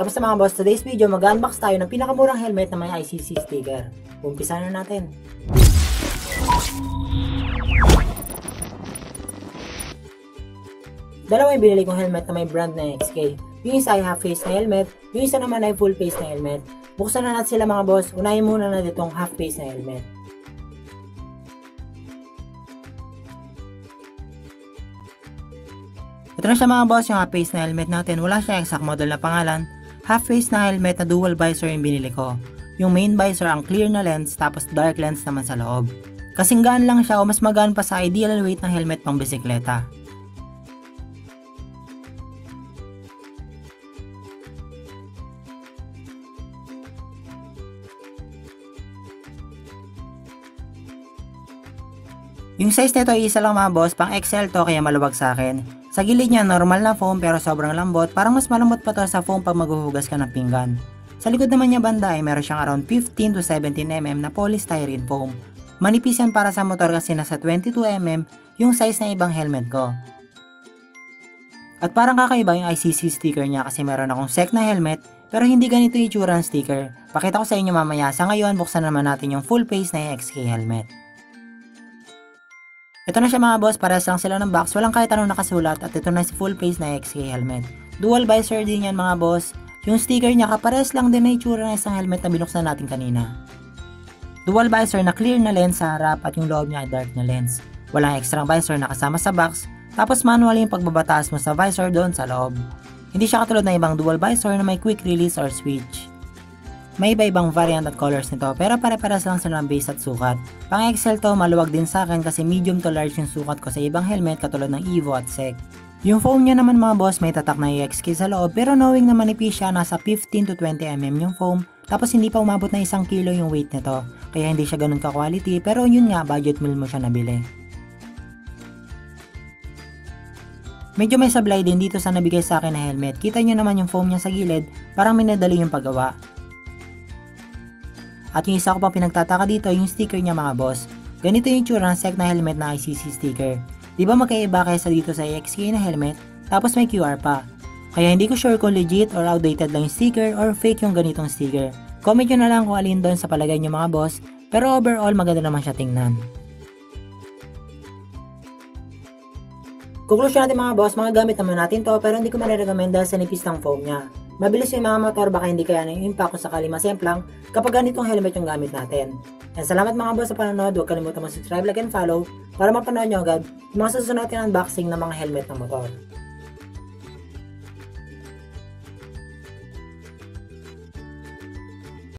Tapos na mga boss, today's video mag-unbox tayo ng pinakamurang helmet na may ICC sticker. Umpisa na natin. Dalawa yung binili kong helmet na may brand na XK. Yung isa ay half face na helmet, yung isa naman ay full face na helmet. Buksan na natin sila mga boss, unahin muna na ditong half face na helmet. Ito na siya mga boss, yung half face na helmet natin. Wala siyang exact model na pangalan. Half face na helmet na dual visor yung binili ko. Yung main visor ang clear na lens, tapos dark lens naman sa loob. Kasing gaan lang siya o mas magaan pa sa ideal weight ng helmet pang bisikleta. Yung size nito ay isa lang mga boss, pang XL to kaya maluwag sa akin. Sa gilid niya normal na foam pero sobrang lambot, parang mas malambot pa to sa foam pag maghuhugas ka ng pinggan. Sa likod naman niya banda ay meron siyang around 15 to 17mm na polystyrene foam. Manipis yan para sa motor kasi nasa 22mm yung size ng ibang helmet ko. At parang kakaiba yung ICC sticker niya kasi meron akong SEC na helmet pero hindi ganito yung itsura ng sticker. Pakita ko sa inyo mamaya. Sa ngayon buksan naman natin yung full face na XK helmet. Ito na siya mga boss, parehas lang sila ng box, walang kahit anong nakasulat at ito na si full face na XK helmet. Dual visor din yan mga boss, yung sticker niya kaparehas lang din na itsura ng isang helmet na binuksan natin kanina. Dual visor na clear na lens sa harap at yung loob niya ay dark na lens. Walang extra visor na kasama sa box, tapos manual yung pagbabataas mo sa visor doon sa loob. Hindi siya katulad ng ibang dual visor na may quick release or switch. May iba-ibang variant at colors nito pero pare-paras lang sila ng base at sukat. Pang XL to, maluwag din sa akin kasi medium to large yung sukat ko sa ibang helmet katulad ng Evo at SEC. Yung foam niya naman mga boss may tatak na EXK sa loob pero knowing na manipis siya nasa 15 to 20mm yung foam tapos hindi pa umabot na 1 kilo yung weight nito kaya hindi siya ganun ka-quality pero yun nga budget meal mo siya nabili. Medyo may sablay din dito sa nabigay sa akin na helmet. Kita nyo naman yung foam niya sa gilid parang minadali yung paggawa. At yung isa ko pang pinagtataka dito yung sticker niya mga boss. Ganito yung itsura ng SEC na helmet na ICC sticker. Diba magkaiba kaysa dito sa XK na helmet tapos may QR pa. Kaya hindi ko sure kung legit or outdated lang yung sticker or fake yung ganitong sticker. Comment nyo na lang kung alin doon sa palagay nyo mga boss. Pero overall maganda naman siya tingnan. Conclusion natin mga boss, mga gamit naman natin to pero hindi ko marirecommend dahil sa nipis ng foam niya. Mabilis yung mga motor baka hindi kaya na yung impact kung sakali masemplang kapag ganitong helmet yung gamit natin. And salamat mga boss sa panonood, huwag kalimutan mag-subscribe, like and follow para mapanood nyo agad yung mga susunod na unboxing ng mga helmet ng motor.